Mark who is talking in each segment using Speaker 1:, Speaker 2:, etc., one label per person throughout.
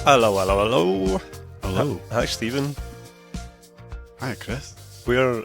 Speaker 1: Hello, hello, hello.
Speaker 2: Hello.
Speaker 1: Hi, Stephen.
Speaker 2: Hi, Chris.
Speaker 1: Where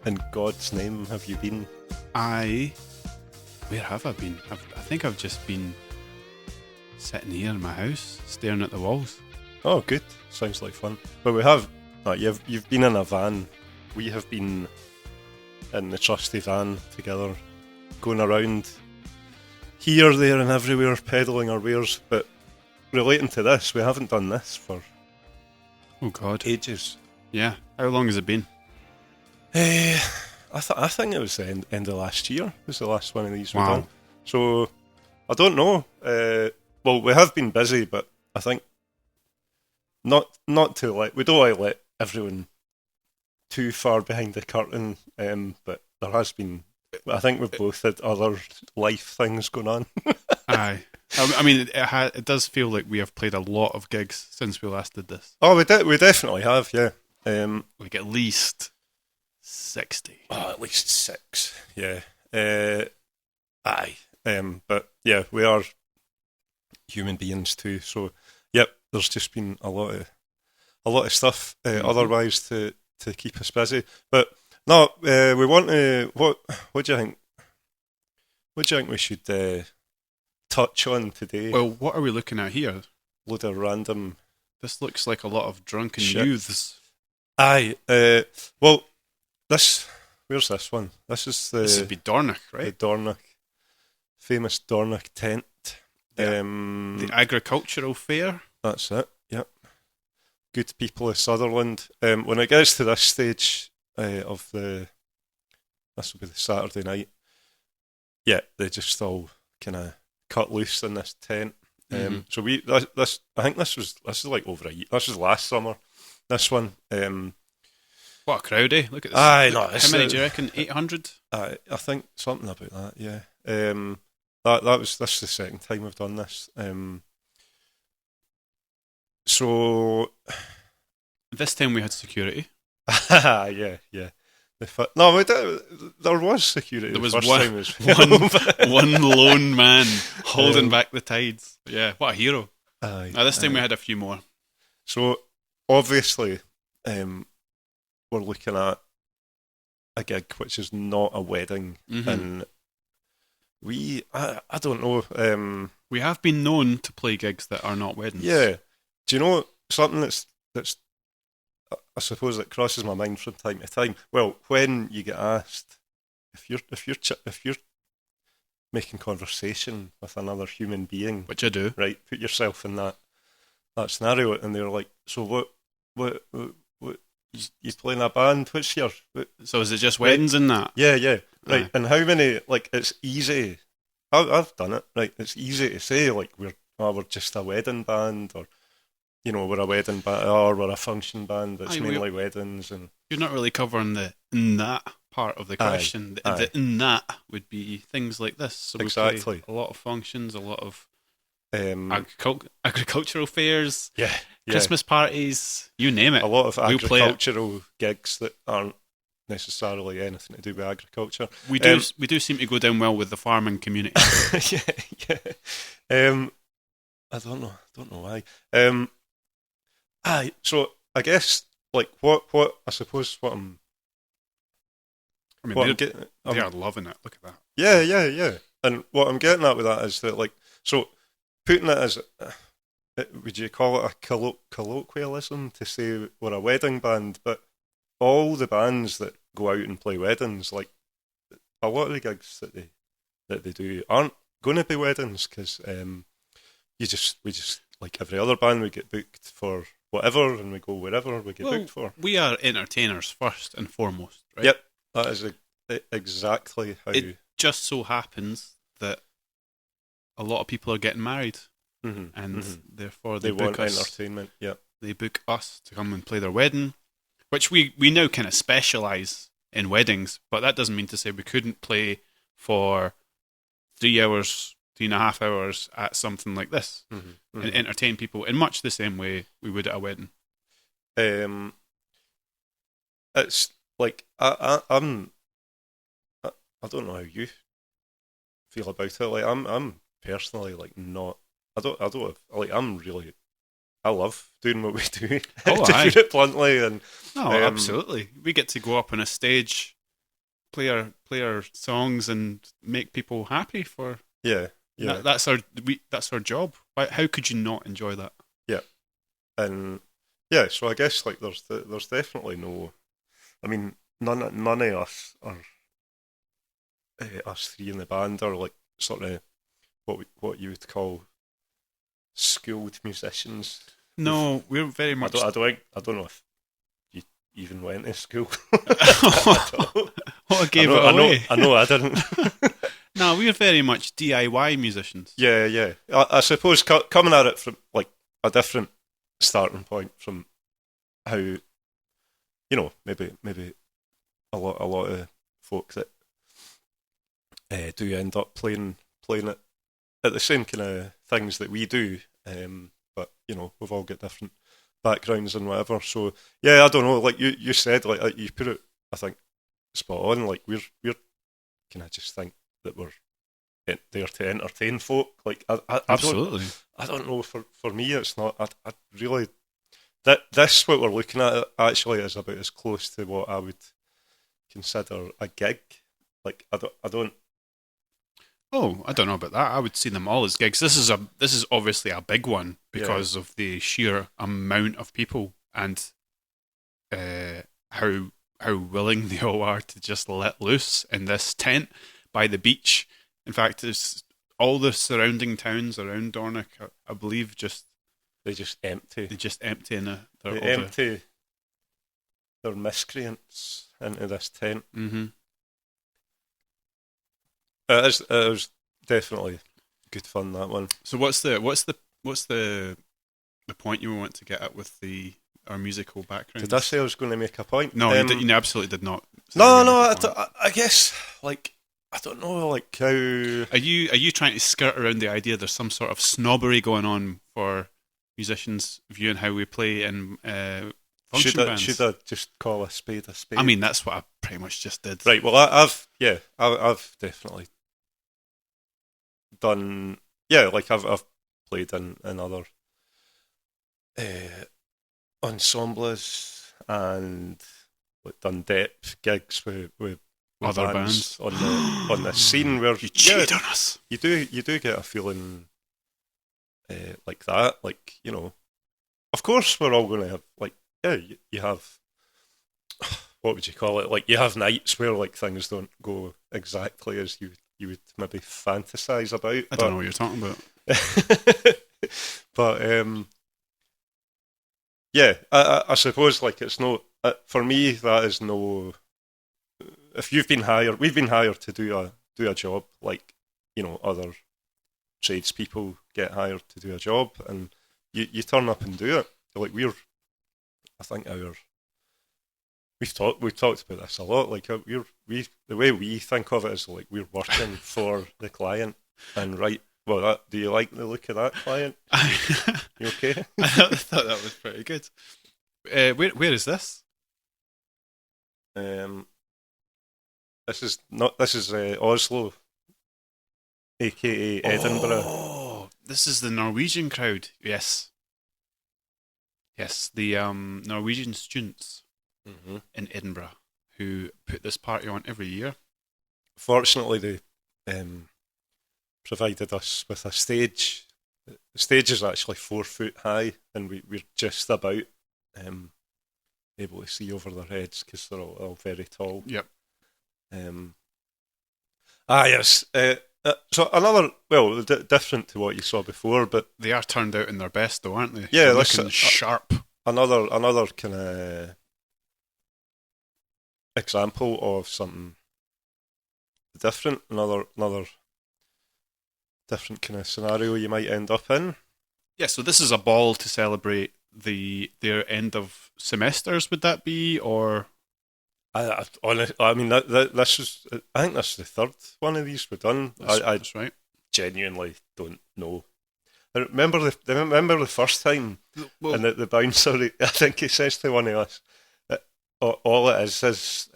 Speaker 1: in God's name have you been?
Speaker 2: Where have I been? I think I've just been sitting here in my house, staring at the walls.
Speaker 1: Oh, good. Sounds like fun. But we have. You've been in a van. We have been in the trusty van together, going around here, there, and everywhere, peddling our wares. But relating to this, we haven't done this for
Speaker 2: Oh, God.
Speaker 1: ages.
Speaker 2: Yeah. How long has it been?
Speaker 1: I think it was the end of last year was the last one of these we've
Speaker 2: Wow.
Speaker 1: done. So I don't know. Well, we have been busy, but I think not to we don't want to let everyone too far behind the curtain. But there has been. I think we've both had other life things going on.
Speaker 2: Aye. I mean, it does feel like we have played a lot of gigs since we last did this.
Speaker 1: Oh, we definitely have. Yeah.
Speaker 2: Like at least 60.
Speaker 1: Oh, at least 6. Yeah. Aye. But yeah, we are human beings too. So, yep, there's just been a lot of stuff otherwise to keep us busy. But no, we want to. What do you think? What do you think we should touch on today?
Speaker 2: Well, what are we looking at here?
Speaker 1: Load of random.
Speaker 2: This looks like a lot of drunken
Speaker 1: Shit.
Speaker 2: youths.
Speaker 1: Aye. Well, this. Where's this one? This is
Speaker 2: This would be Dornoch,
Speaker 1: the
Speaker 2: right?
Speaker 1: Dornoch, famous Dornoch tent.
Speaker 2: Yeah. The agricultural fair.
Speaker 1: That's it. Yep. Good people of Sutherland. When it gets to this stage of this will be the Saturday night. Yeah, they just all kind of cut loose in this tent. So this I think this is like over a year. This was last summer. This one.
Speaker 2: What a crowd, eh? Look at this.
Speaker 1: Aye,
Speaker 2: Look,
Speaker 1: no,
Speaker 2: how
Speaker 1: it's
Speaker 2: many do you reckon? 800?
Speaker 1: I think something about that. Yeah. This is the second time we've done this. So
Speaker 2: This time we had security.
Speaker 1: yeah. No, there was security.
Speaker 2: There was
Speaker 1: the first
Speaker 2: one-
Speaker 1: time it was filmed.
Speaker 2: One lone man holding back the tides. Yeah, what a hero.
Speaker 1: Aye,
Speaker 2: Now, this time
Speaker 1: aye.
Speaker 2: we had a few more.
Speaker 1: So obviously, we're looking at a gig which is not a wedding,
Speaker 2: Mhm.
Speaker 1: and I don't know.
Speaker 2: We have been known to play gigs that are not weddings.
Speaker 1: Yeah, do you know something that's I suppose that crosses my mind from time to time? Well, when you get asked if you're making conversation with another human being,
Speaker 2: Which I do.
Speaker 1: right? Put yourself in that scenario, and they're like, "So what? You playing a band? What's your?
Speaker 2: So is it just weddings and that?
Speaker 1: Yeah, right."
Speaker 2: Aye.
Speaker 1: And how many? Like, it's easy. I've done it. Right, it's easy to say like we're just a wedding band, or we're a wedding band, or we're a function band that's
Speaker 2: Aye,
Speaker 1: mainly weddings, and
Speaker 2: You're not really covering the in that part of the question.
Speaker 1: aye.
Speaker 2: The in that would be things like this. So we
Speaker 1: Exactly.
Speaker 2: play a lot of functions, a lot of
Speaker 1: um,
Speaker 2: agricultural fairs,
Speaker 1: yeah,
Speaker 2: Christmas parties, you name it.
Speaker 1: a lot of
Speaker 2: We'll play it.
Speaker 1: agricultural gigs that aren't necessarily anything to do with agriculture.
Speaker 2: We do seem to go down well with the farming community.
Speaker 1: yeah. I don't know why. So I guess like what I suppose what I'm
Speaker 2: I mean,
Speaker 1: what I'm
Speaker 2: they
Speaker 1: getting.
Speaker 2: are loving it. Look at that.
Speaker 1: Yeah. And what I'm getting at with that is that like so putting it as would you call it a colloquialism to say we're a wedding band? But all the bands that go out and play weddings, like a lot of the gigs that they do aren't going to be weddings because we just like every other band, we get booked for whatever, and we go wherever we get booked for.
Speaker 2: We are entertainers first and foremost, right?
Speaker 1: Yep, that is exactly how.
Speaker 2: It just so happens that a lot of people are getting married,
Speaker 1: Mhm,
Speaker 2: and
Speaker 1: mhm.
Speaker 2: therefore
Speaker 1: They
Speaker 2: book
Speaker 1: want
Speaker 2: us.
Speaker 1: entertainment. Yep.
Speaker 2: They book us to come and play their wedding, which we now kind of specialise in weddings, but that doesn't mean to say we couldn't play for 3 hours, 3.5 hours at something like this
Speaker 1: Mm-hmm,
Speaker 2: and entertain people in much the same way we would at a wedding.
Speaker 1: It's like I don't know how you feel about it. Like I'm personally like not. I don't have, like I'm really I love doing what we do.
Speaker 2: Oh,
Speaker 1: to
Speaker 2: aye.
Speaker 1: put it bluntly, and
Speaker 2: Oh, absolutely. We get to go up on a stage, play our songs, and make people happy.
Speaker 1: yeah,
Speaker 2: That's our job. How could you not enjoy that?
Speaker 1: yeah, and yeah. So I guess like there's definitely no. I mean, none of us three in the band are like sort of what you would call schooled musicians.
Speaker 2: No, we're very much.
Speaker 1: I don't know if you even went to school.
Speaker 2: What I gave it away.
Speaker 1: I know I didn't.
Speaker 2: No, we're very much DIY musicians.
Speaker 1: Yeah. I suppose coming at it from like a different starting point from how maybe a lot of folk that do end up playing it at the same kind of things that we do, but we've all got different backgrounds and whatever. So yeah, I don't know. Like you said, like you put it, I think spot on. Like we're kind of just think that we're there to entertain folk. Like
Speaker 2: Absolutely.
Speaker 1: I don't know. For me, it's not. I really this what we're looking at actually is about as close to what I would consider a gig. Like I don't.
Speaker 2: Oh, I don't know about that. I would see them all as gigs. This is obviously a big one because of the sheer amount of people and how willing they all are to just let loose in this tent by the beach. In fact, it's all the surrounding towns around Dornoch, I believe,
Speaker 1: they just empty.
Speaker 2: They
Speaker 1: empty their miscreants into this tent.
Speaker 2: Mm-hmm.
Speaker 1: It was definitely good fun, that one.
Speaker 2: So what's the point you want to get at with our musical background?
Speaker 1: Did I say I was going to make a point?
Speaker 2: No, you absolutely did not.
Speaker 1: No. I guess like I don't know, like how.
Speaker 2: Are you trying to skirt around the idea there's some sort of snobbery going on for musicians viewing how we play in function bands?
Speaker 1: Should I just call a spade a spade?
Speaker 2: I mean, that's what I pretty much just did.
Speaker 1: Right. Well, I've definitely done. Yeah, like I've played in other ensembles and like done depth gigs with
Speaker 2: other bands
Speaker 1: on the scene where
Speaker 2: you cheat on us.
Speaker 1: You do get a feeling like that. Like of course we're all going to have like you have. What would you call it? Like you have nights where like things don't go exactly as you would maybe fantasize about.
Speaker 2: I don't know what you're talking about.
Speaker 1: But yeah, I suppose like it's no for me that is no. If we've been hired to do a job like other tradespeople get hired to do a job, and you turn up and do it. Like I think we've talked about this a lot. Like the way we think of it is like we're working for the client, and right. Well, do you like the look of that client? You okay?
Speaker 2: I thought that was pretty good. Where is this?
Speaker 1: This is Oslo, aka Edinburgh.
Speaker 2: Oh, this is the Norwegian crowd. Yes, the Norwegian students in Edinburgh who put this party on every year.
Speaker 1: Fortunately, they provided us with a stage. The stage is actually 4 foot high, and we're just about able to see over their heads because they're all very tall.
Speaker 2: Yep.
Speaker 1: Yes. So another, different to what you saw before, but
Speaker 2: they are turned out in their best, though, aren't they?
Speaker 1: Yeah,
Speaker 2: they're looking sharp.
Speaker 1: Another kind of example of something different. Another different kind of scenario you might end up in.
Speaker 2: Yeah. So this is a ball to celebrate their end of semesters. Would that be or?
Speaker 1: I mean, this is. I think this is the third one of these we've done.
Speaker 2: That's right.
Speaker 1: Genuinely don't know. I remember the first time, and the bouncer. I think he says to one of us, that all it is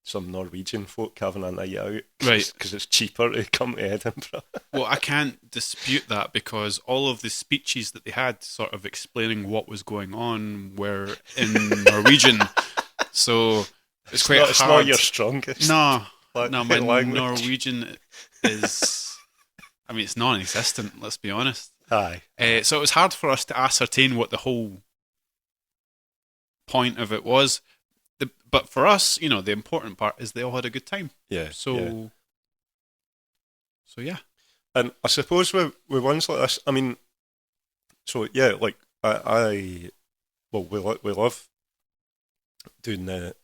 Speaker 1: some Norwegian folk having a night out,
Speaker 2: Right.
Speaker 1: Because it's cheaper to come to Edinburgh.
Speaker 2: Well, I can't dispute that because all of the speeches that they had sort of explaining what was going on were in Norwegian. So it's quite hard.
Speaker 1: It's not your strongest.
Speaker 2: No, my
Speaker 1: language.
Speaker 2: Norwegian is, I mean, it's non-existent, let's be honest.
Speaker 1: Aye.
Speaker 2: So it was hard for us to ascertain what the whole point of it was. But for us, you know, the important part is they all had a good time.
Speaker 1: Yeah.
Speaker 2: So yeah.
Speaker 1: And I suppose with ones like this, I mean, so yeah, like we love doing the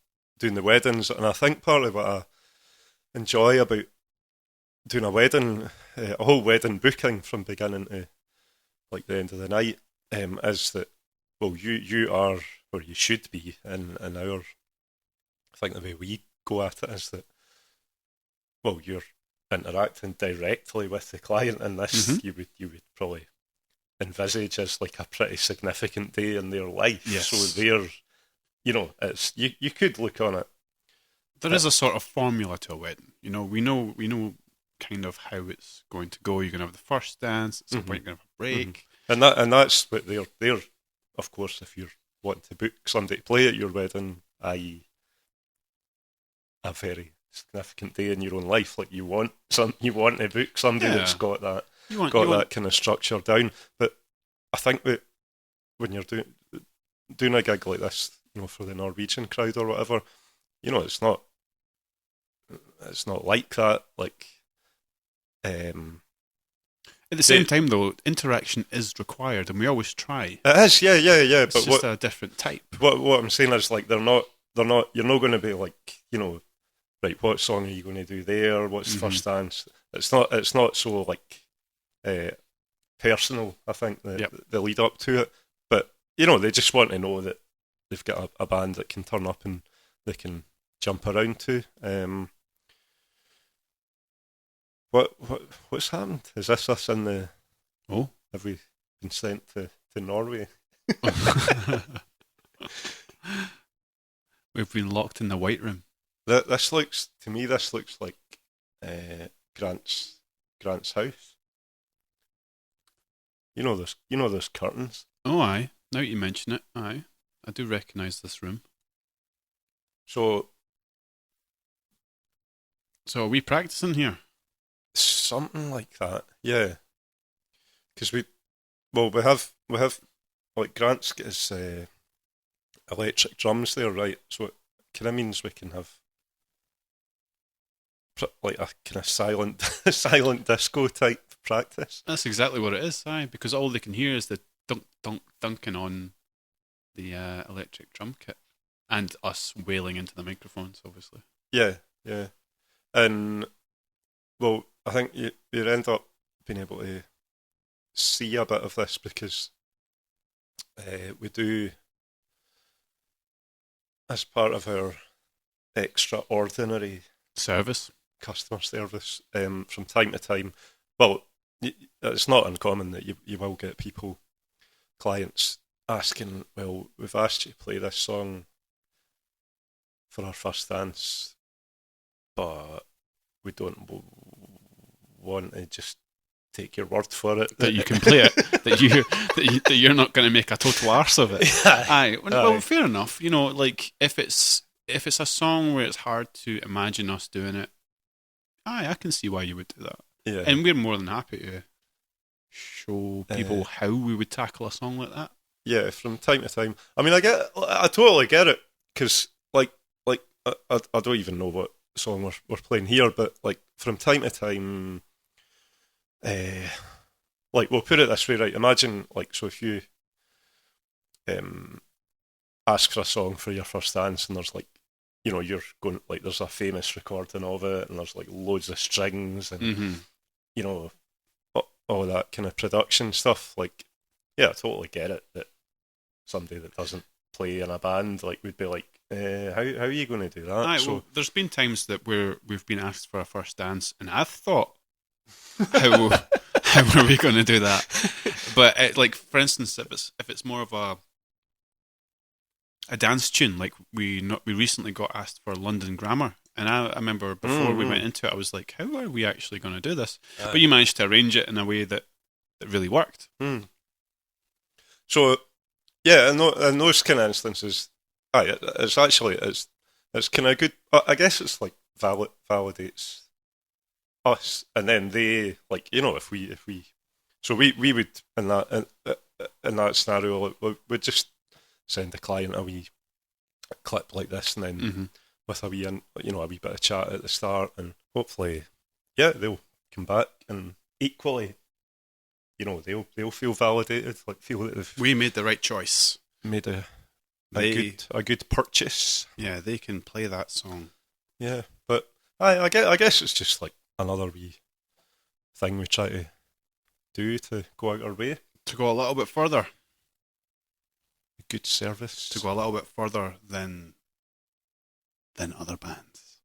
Speaker 1: weddings, and I think part of what I enjoy about doing a wedding, a whole wedding booking from beginning to like the end of the night, is that, well, you are, or you should be, in our, I think the way we go at it is that, well, you're interacting directly with the client, and this you would probably envisage as like a pretty significant day in their life.
Speaker 2: Yes.
Speaker 1: So they're, you know, it's you could look on it.
Speaker 2: There is a sort of formula to a wedding. You know, we know kind of how it's going to go. You're going to have the first dance. At some point, you're going to have a break.
Speaker 1: And that's what they're of course, if you're wanting to book somebody to play at your wedding, i.e. a very significant day in your own life, like you want to book somebody that's got that that kind of structure down. But I think that when you're doing a gig like this, you know, for the Norwegian crowd or whatever, you know, it's not like that. Like,
Speaker 2: at the same time, though, interaction is required, and we always try.
Speaker 1: It is, yeah.
Speaker 2: It's
Speaker 1: but
Speaker 2: just a different type.
Speaker 1: What I'm saying is, like, they're not. You're not going to be like, you know, right, what song are you going to do there? What's the first dance? It's not so like personal. I think the lead up to it, but you know, they just want to know that they've got a band that can turn up and they can jump around to. What's happened? Is this us in the?
Speaker 2: Oh,
Speaker 1: have we been sent to Norway?
Speaker 2: We've been locked in the White Room.
Speaker 1: This looks like Grant's house. You know those curtains.
Speaker 2: Oh, aye. Now you mention it, aye, I do recognise this room.
Speaker 1: So
Speaker 2: are we practicing here?
Speaker 1: Something like that, yeah. Because we have like Grant's got his electric drums there, right? So it kind of means we can have like a kind of silent disco type practice.
Speaker 2: That's exactly what it is, aye, because all they can hear is the dunk dunk dunking on the electric drum kit and us wailing into the microphones, obviously.
Speaker 1: Yeah, and well, I think you end up being able to see a bit of this because we do, as part of our extraordinary customer service, from time to time. Well, it's not uncommon that you will get clients asking, well, we've asked you to play this song for our first dance, but we don't want to just take your word for it
Speaker 2: that you can play it, that you're not going to make a total arse of it. Aye. Well, fair enough. You know, like if it's a song where it's hard to imagine us doing it, I can see why you would do that.
Speaker 1: Yeah.
Speaker 2: And we're more than happy to show people how we would tackle a song like that.
Speaker 1: Yeah, from time to time. I mean, I totally get it because, like I don't even know what song we're playing here, but like from time to time, like we'll put it this way, right? Imagine like, so if you ask for a song for your first dance, and there's like, you know, you're going like, there's a famous recording of it, and there's like loads of strings and you know, all that kind of production stuff. Like, yeah, I totally get it that somebody that doesn't play in a band like would be like, how are you going to do that?
Speaker 2: Aye, well, there's been times that we've been asked for a first dance, and I've thought, how are we going to do that? But like, for instance, if it's more of a dance tune, like we recently got asked for London Grammar And I remember before we went into it, I was like, how are we actually going to do this? But you managed to arrange it in a way that really worked.
Speaker 1: So, yeah, in those kind of instances, it's actually it's kind of good. I guess it's like validates us, and then they, like, you know, if we so we would in that scenario, we'd just send the client a wee clip like this, and then with a wee a wee bit of chat at the start, and hopefully, yeah, they'll come back and equally, you know, they'll feel validated, like feel that
Speaker 2: we made the right choice,
Speaker 1: made a good purchase.
Speaker 2: Yeah, they can play that song.
Speaker 1: Yeah, but I guess it's just like another wee thing we try to do to go out our way.
Speaker 2: To go a little bit further.
Speaker 1: Good service.
Speaker 2: To go a little bit further than other bands.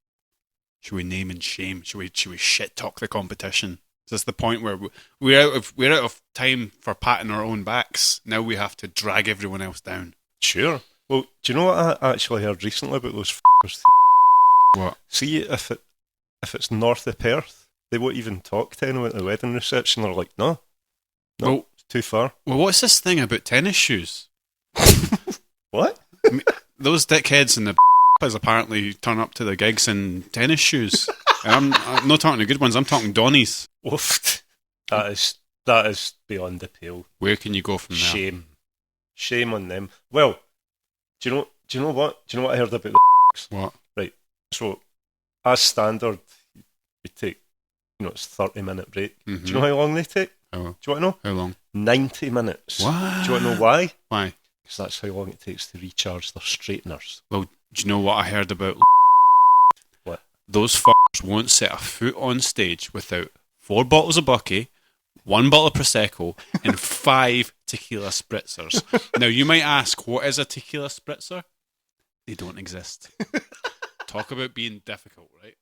Speaker 2: Should we name and shame? Should we shit talk the competition? Is this the point where we're out of time for patting our own backs? Now we have to drag everyone else down.
Speaker 1: Sure. Well, do you know what I actually heard recently about those f***ers?
Speaker 2: What?
Speaker 1: See, if it's north of Perth, they won't even talk to anyone at the wedding reception. They're like, no, it's too far.
Speaker 2: Well, what's this thing about tennis shoes?
Speaker 1: What?
Speaker 2: Those dickheads in the apparently turn up to the gigs in tennis shoes. And I'm not talking the good ones. I'm talking Donnies.
Speaker 1: Oof. That is beyond the pale.
Speaker 2: Where can you go from there?
Speaker 1: Shame on them. Well, do you know what I heard about the
Speaker 2: What?
Speaker 1: Right. So, as standard, we take, it's 30-minute break.
Speaker 2: Mm-hmm.
Speaker 1: Do you know how long they take?
Speaker 2: Oh.
Speaker 1: Do you want to know?
Speaker 2: How long?
Speaker 1: 90 minutes.
Speaker 2: What?
Speaker 1: Do you want to know why?
Speaker 2: Why?
Speaker 1: Because that's how long it takes to recharge their straighteners.
Speaker 2: Well, do you know what I heard about?
Speaker 1: What?
Speaker 2: Those f***ers won't set a foot on stage without 4 bottles of Bucky, 1 bottle of Prosecco, and 5 tequila spritzers. Now, you might ask, what is a tequila spritzer? They don't exist. Talk about being difficult, right?